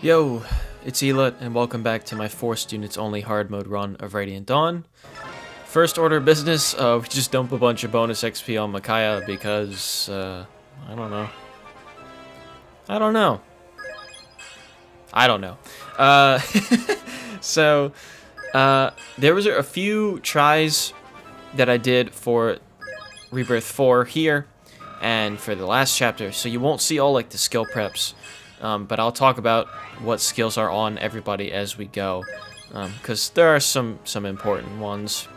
Yo, it's Elut, and welcome back to my Forced Units Only hard mode run of Radiant Dawn. First order of business, we just dump a bunch of bonus XP on Micaiah because, I don't know. I don't know. So, there was a few tries that I did for Rebirth 4 here, and for the last chapter, so you won't see all, like, the skill preps. But I'll talk about what skills are on everybody as we go, because there are some important ones.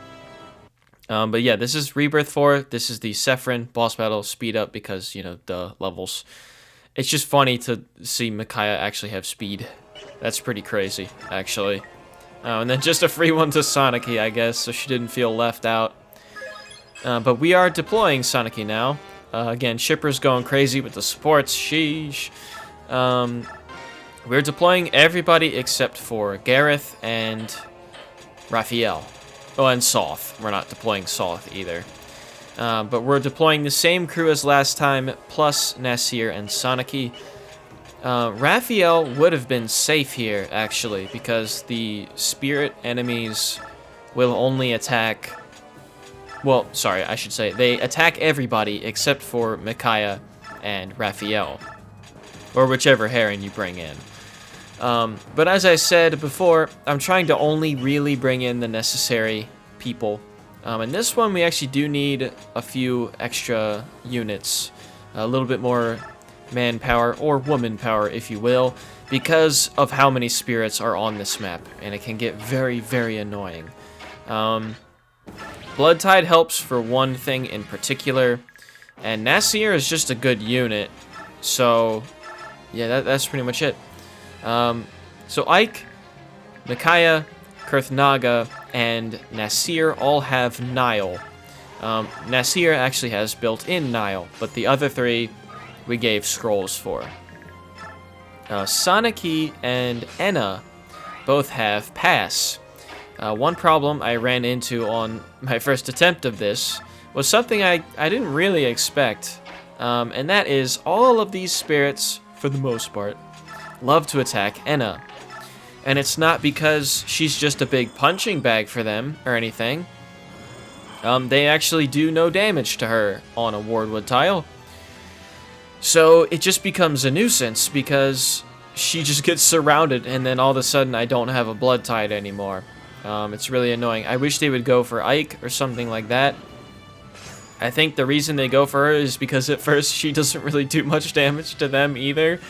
But yeah, this is Rebirth 4. This is the Sephirin boss battle speed up because, you know, the levels. It's just funny to see Micaiah actually have speed. That's pretty crazy, actually. And then just a free one to Sanaki, I guess, so she didn't feel left out. But we are deploying Sanaki now. Again, Shipper's going crazy with the supports. Sheesh. We're deploying everybody except for Gareth and Rafiel. Oh, and Sothe. We're not deploying Sothe either. But we're deploying the same crew as last time, plus Nasir and Sanaki. Rafiel would have been safe here, actually, because the spirit enemies will only attack... Well, sorry, I should say, they attack everybody except for Micaiah and Rafiel. Or whichever Heron you bring in. But as I said before, I'm trying to only really bring in the necessary people. And this one we actually do need a few extra units. A little bit more manpower, or woman power if you will, because of how many spirits are on this map. And it can get very, very annoying. Blood Tide helps for one thing in particular. And Nasir is just a good unit. So... yeah, that's pretty much it. So Ike, Micaiah, Kurthnaga, and Nasir all have Nile. Nasir actually has built-in Nile, but the other three we gave scrolls for. Sanaki and Enna both have Pass. One problem I ran into on my first attempt of this was something I didn't really expect, and that is all of these spirits, for the most part, love to attack Enna. And it's not because she's just a big punching bag for them or anything. They actually do no damage to her on a Wardwood tile. So it just becomes a nuisance because she just gets surrounded and then all of a sudden I don't have a Blood Tide anymore. It's really annoying. I wish they would go for Ike or something like that. I think the reason they go for her is because at first she doesn't really do much damage to them either.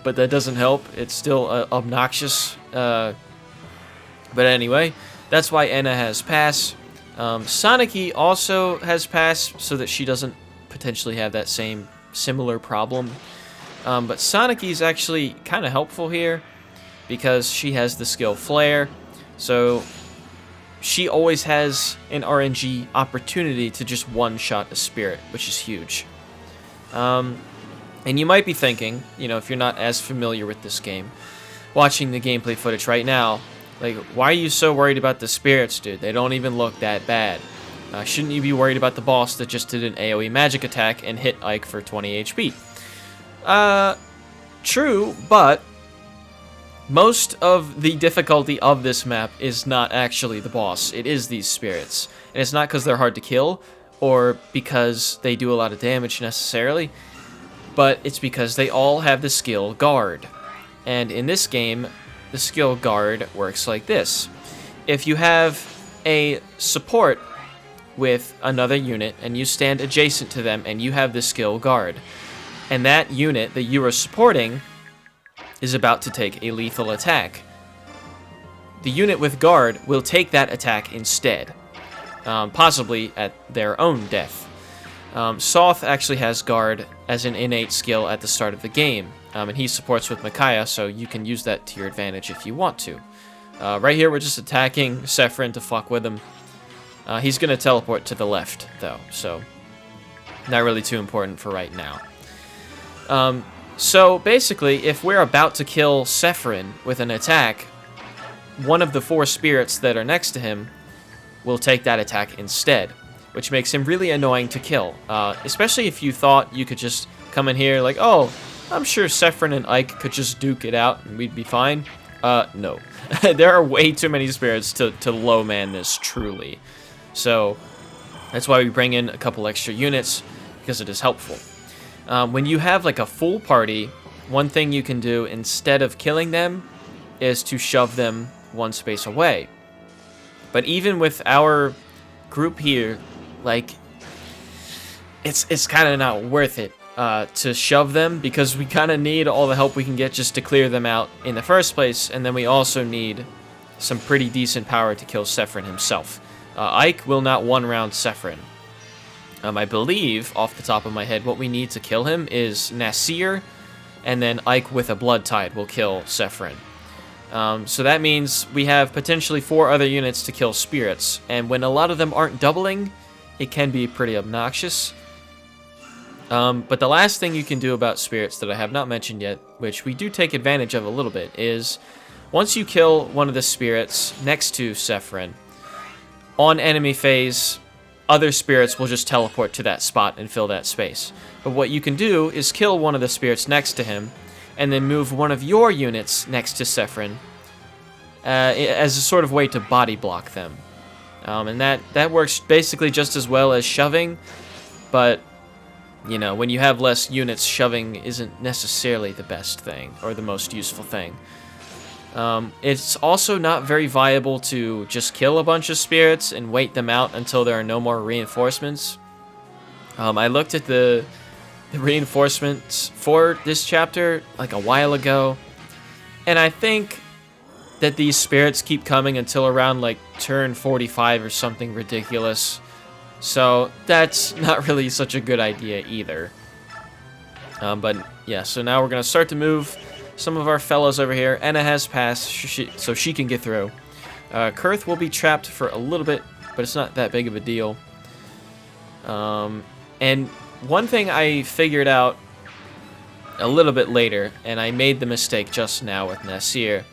But that doesn't help. It's still obnoxious. But anyway, that's why Enna has Pass. Sanaki also has Pass so that she doesn't potentially have that same similar problem. But Sanaki is actually kind of helpful here because she has the skill Flare. So... she always has an RNG opportunity to just one-shot a spirit, which is huge. And you might be thinking, you know, if you're not as familiar with this game, watching the gameplay footage right now, like, why are you so worried about the spirits, dude? They don't even look that bad. Shouldn't you be worried about the boss that just did an AoE magic attack and hit Ike for 20 HP? True, but... most of the difficulty of this map is not actually the boss. It is these spirits. And it's not because they're hard to kill, or because they do a lot of damage necessarily, but it's because they all have the skill Guard. And in this game, the skill Guard works like this. If you have a support with another unit, and you stand adjacent to them, and you have the skill Guard, and that unit that you are supporting is about to take a lethal attack, the unit with Guard will take that attack instead, possibly at their own death. Sothe actually has Guard as an innate skill at the start of the game, and he supports with Micaiah, so you can use that to your advantage if you want to. Right here, we're just attacking Sephirin to fuck with him. He's going to teleport to the left, though, so not really too important for right now. So, basically, if we're about to kill Sephirin with an attack, one of the 4 spirits that are next to him will take that attack instead, which makes him really annoying to kill. Especially if you thought you could just come in here like, oh, I'm sure Sephron and Ike could just duke it out and we'd be fine. No. There are way too many spirits to low man this, truly. So that's why we bring in a couple extra units, because it is helpful. When you have like a full party, one thing you can do instead of killing them is to shove them one space away. But even with our group here, like, it's kind of not worth it to shove them, because we kind of need all the help we can get just to clear them out in the first place, and then we also need some pretty decent power to kill Sephron himself. Ike will not one-round Sephron. I believe, off the top of my head, what we need to kill him is Nasir, and then Ike with a Blood Tide will kill Sephron. So that means we have potentially 4 other units to kill spirits, and when a lot of them aren't doubling, it can be pretty obnoxious. But the last thing you can do about spirits that I have not mentioned yet, which we do take advantage of a little bit, is once you kill one of the spirits next to Sephron, on enemy phase, other spirits will just teleport to that spot and fill that space. But what you can do is kill one of the spirits next to him, and then move one of your units next to Sephron as a sort of way to body block them. And that works basically just as well as shoving, but you know, when you have less units, shoving isn't necessarily the best thing or the most useful thing. It's also not very viable to just kill a bunch of spirits and wait them out until there are no more reinforcements. I looked at the reinforcements for this chapter like a while ago, and I think that these spirits keep coming until around like turn 45 or something ridiculous. So that's not really such a good idea either. But yeah, so now we're going to start to move some of our fellows over here. Enna has passed, so she can get through. Kurth will be trapped for a little bit, but it's not that big of a deal. And one thing I figured out a little bit later, and I made the mistake just now with Nasir,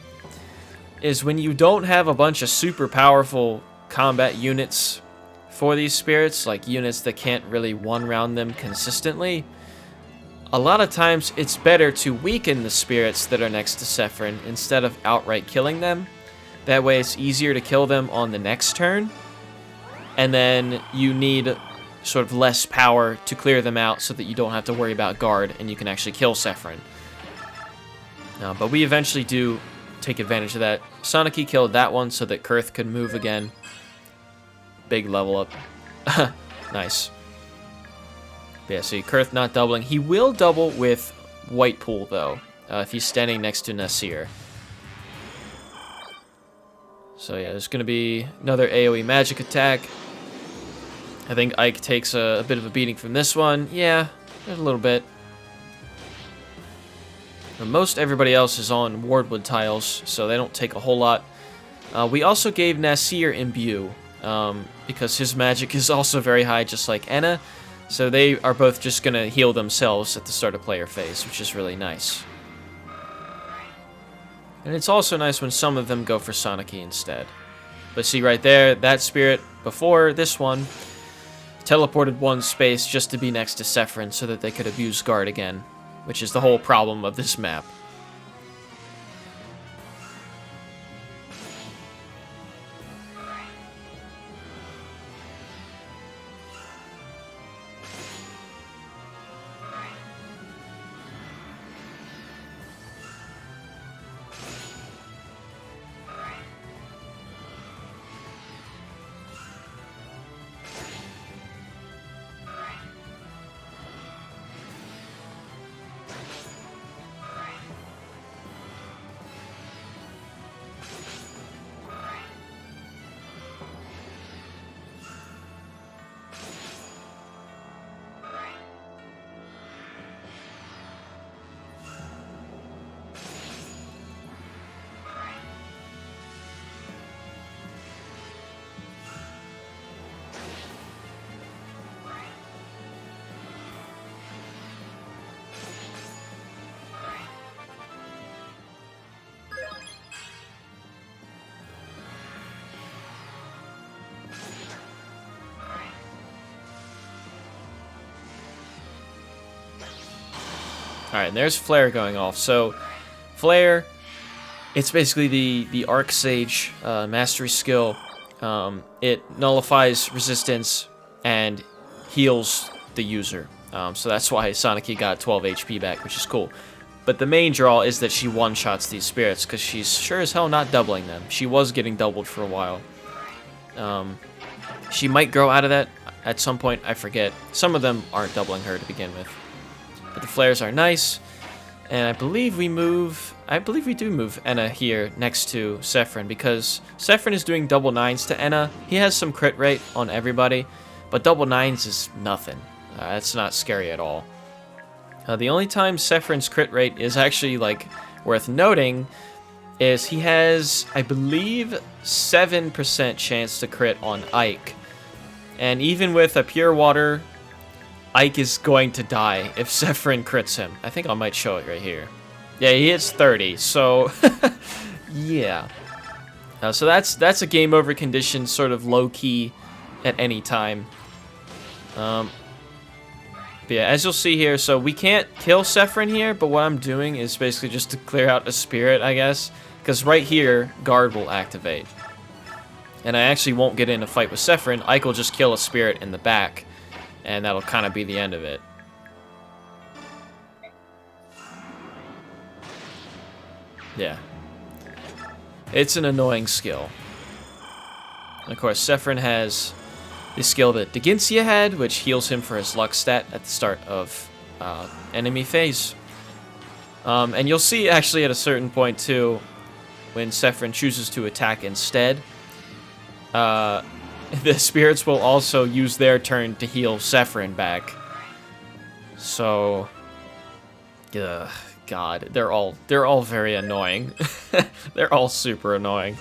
is when you don't have a bunch of super powerful combat units for these spirits, like units that can't really one-round them consistently, a lot of times it's better to weaken the spirits that are next to Sephron instead of outright killing them. That way it's easier to kill them on the next turn, and then you need sort of less power to clear them out so that you don't have to worry about guard and you can actually kill Sephron. But we eventually do take advantage of that. Sanaki killed that one so that Kurth could move again. Big level up. Nice. Yeah, see, Kurth not doubling. He will double with White Pool, though, if he's standing next to Nasir. So yeah, there's going to be another AoE magic attack. I think Ike takes a bit of a beating from this one. Yeah, a little bit. But most everybody else is on Wardwood tiles, so they don't take a whole lot. We also gave Nasir Imbue, because his magic is also very high, just like Enna. So they are both just going to heal themselves at the start of player phase, which is really nice. And it's also nice when some of them go for Sanaki instead. But see right there, that spirit before this one teleported one space just to be next to Sephron so that they could abuse guard again, which is the whole problem of this map. Alright, and there's Flare going off. So, Flare, it's basically the Arc Sage mastery skill. It nullifies resistance and heals the user. So that's why Sanaki got 12 HP back, which is cool. But the main draw is that she one-shots these spirits, because she's sure as hell not doubling them. She was getting doubled for a while. She might grow out of that at some point, I forget. Some of them aren't doubling her to begin with. But the flares are nice, and I believe we do move Enna here next to Sephron, because Sephron is doing double 9s to Enna. He has some crit rate on everybody, but double 9s is nothing. That's not scary at all. The only time Sephron's crit rate is actually, like, worth noting is he has, I believe, 7% chance to crit on Ike. And even with a pure water, Ike is going to die if Sephron crits him. I think I might show it right here. Yeah, he hits 30, so yeah. So that's a game over condition, sort of low-key at any time. But yeah, as you'll see here, so we can't kill Sephron here, but what I'm doing is basically just to clear out a spirit, I guess. Because right here, Guard will activate. And I actually won't get in a fight with Sephron. Ike will just kill a spirit in the back, and that'll kind of be the end of it. Yeah. It's an annoying skill. And of course, Sephron has the skill that Deginsia had, which heals him for his luck stat at the start of enemy phase. And you'll see actually at a certain point too, when Sephron chooses to attack instead, the spirits will also use their turn to heal Sephron back. So, God, they're all very annoying. They're all super annoying.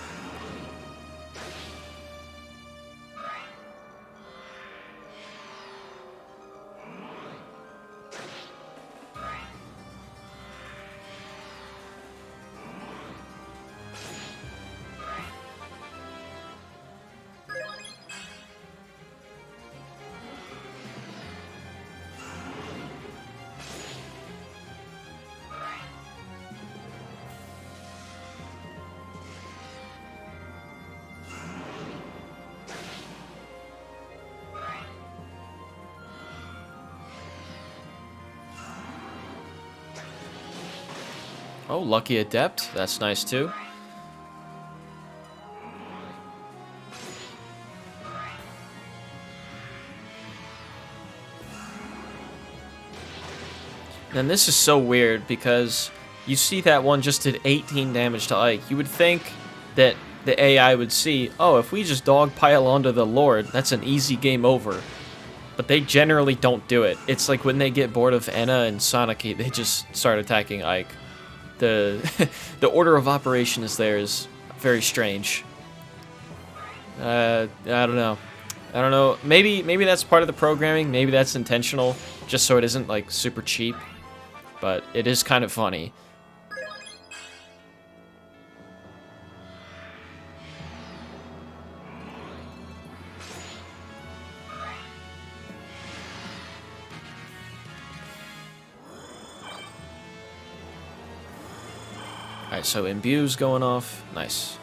Oh, Lucky Adept. That's nice, too. And this is so weird, because you see that one just did 18 damage to Ike. You would think that the AI would see, oh, if we just dogpile onto the Lord, that's an easy game over. But they generally don't do it. It's like when they get bored of Enna and Sanaki, they just start attacking Ike. The order of operation is very strange. I don't know. Maybe that's part of the programming. Maybe that's intentional, just so it isn't like super cheap. But it is kind of funny. Alright, so imbue's going off. Nice.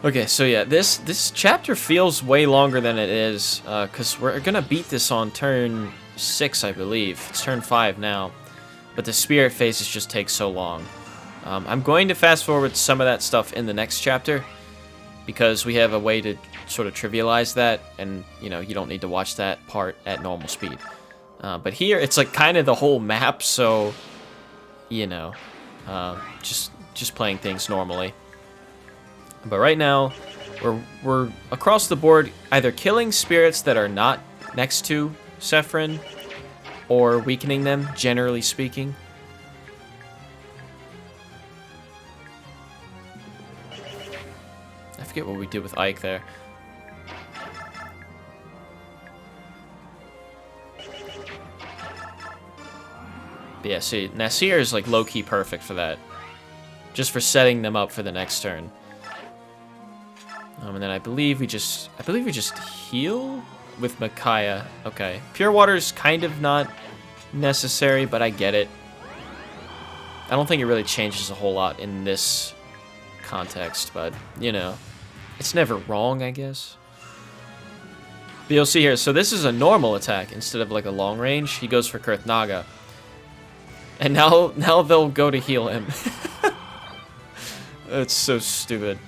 Okay, so yeah, this chapter feels way longer than it is, because we're gonna beat this on turn 6, I believe. It's turn 5 now. But the spirit phases just take so long. I'm going to fast forward some of that stuff in the next chapter, because we have a way to sort of trivialize that, and, you know, you don't need to watch that part at normal speed. But here, it's like kind of the whole map, so, you know, just playing things normally. But right now, we're across the board either killing spirits that are not next to Sephron, or weakening them, generally speaking. I forget what we did with Ike there. But yeah, see, Nasir is like low-key perfect for that. Just for setting them up for the next turn. And then I believe we just heal with Micaiah. Okay. Pure water's kind of not necessary, but I get it. I don't think it really changes a whole lot in this context, but, you know, it's never wrong, I guess. But you'll see here, so this is a normal attack instead of like a long range. He goes for Kurthnaga. And now they'll go to heal him. It's so stupid.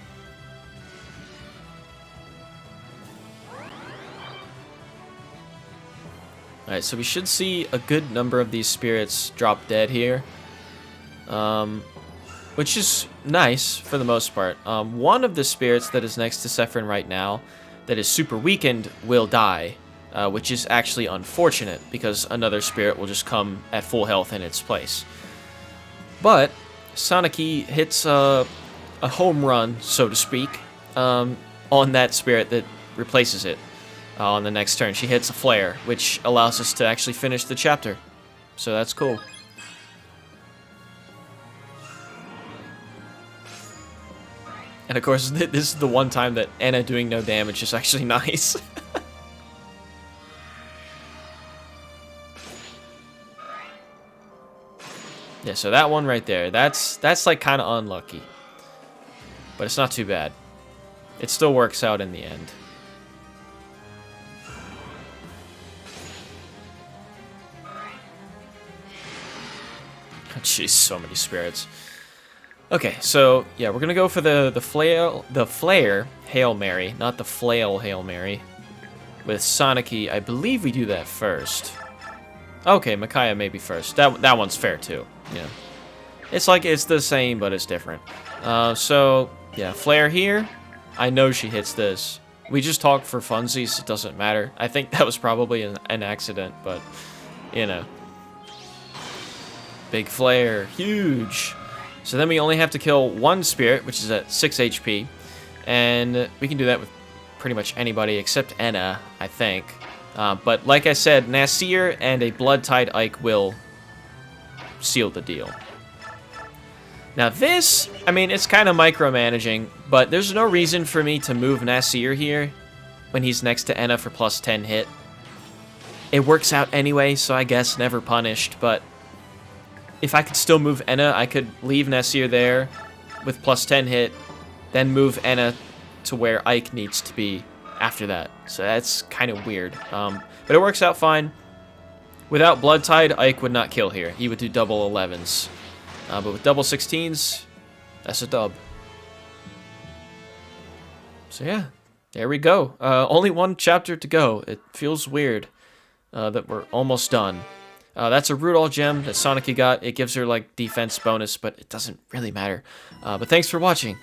Alright, so we should see a good number of these spirits drop dead here. Which is nice for the most part. One of the spirits that is next to Sephirin right now that is super weakened will die. Which is actually unfortunate because another spirit will just come at full health in its place. But Sanaki hits a home run, so to speak, on that spirit that replaces it on the next turn. She hits a flare, which allows us to actually finish the chapter. So that's cool. And of course, this is the one time that Anna doing no damage is actually nice. Yeah, so that one right there, that's like kind of unlucky. But it's not too bad. It still works out in the end. Jeez, so many spirits. Okay, so yeah, we're gonna go for the flare Hail Mary, not the flail Hail Mary. With Sanaki, I believe we do that first. Okay, Micaiah maybe first. That one's fair too. Yeah, it's like it's the same, but it's different. So yeah, flare here. I know she hits this. We just talk for funsies. It doesn't matter. I think that was probably an accident, but you know. Big flare, huge. So then we only have to kill one spirit, which is at 6 HP. And we can do that with pretty much anybody except Enna, I think. But like I said, Nasir and a Blood-Tide Ike will seal the deal. Now this, I mean, it's kind of micromanaging, but there's no reason for me to move Nasir here when he's next to Enna for plus 10 hit. It works out anyway, so I guess never punished, but if I could still move Enna, I could leave Nasir there with plus 10 hit, then move Enna to where Ike needs to be after that. So that's kind of weird. But it works out fine. Without Blood-Tide, Ike would not kill here. He would do double 11s. But with double 16s, that's a dub. So yeah, there we go. Only one chapter to go. It feels weird that we're almost done. That's a Rudolph gem that Sanaki got. It gives her like defense bonus, but it doesn't really matter. But thanks for watching.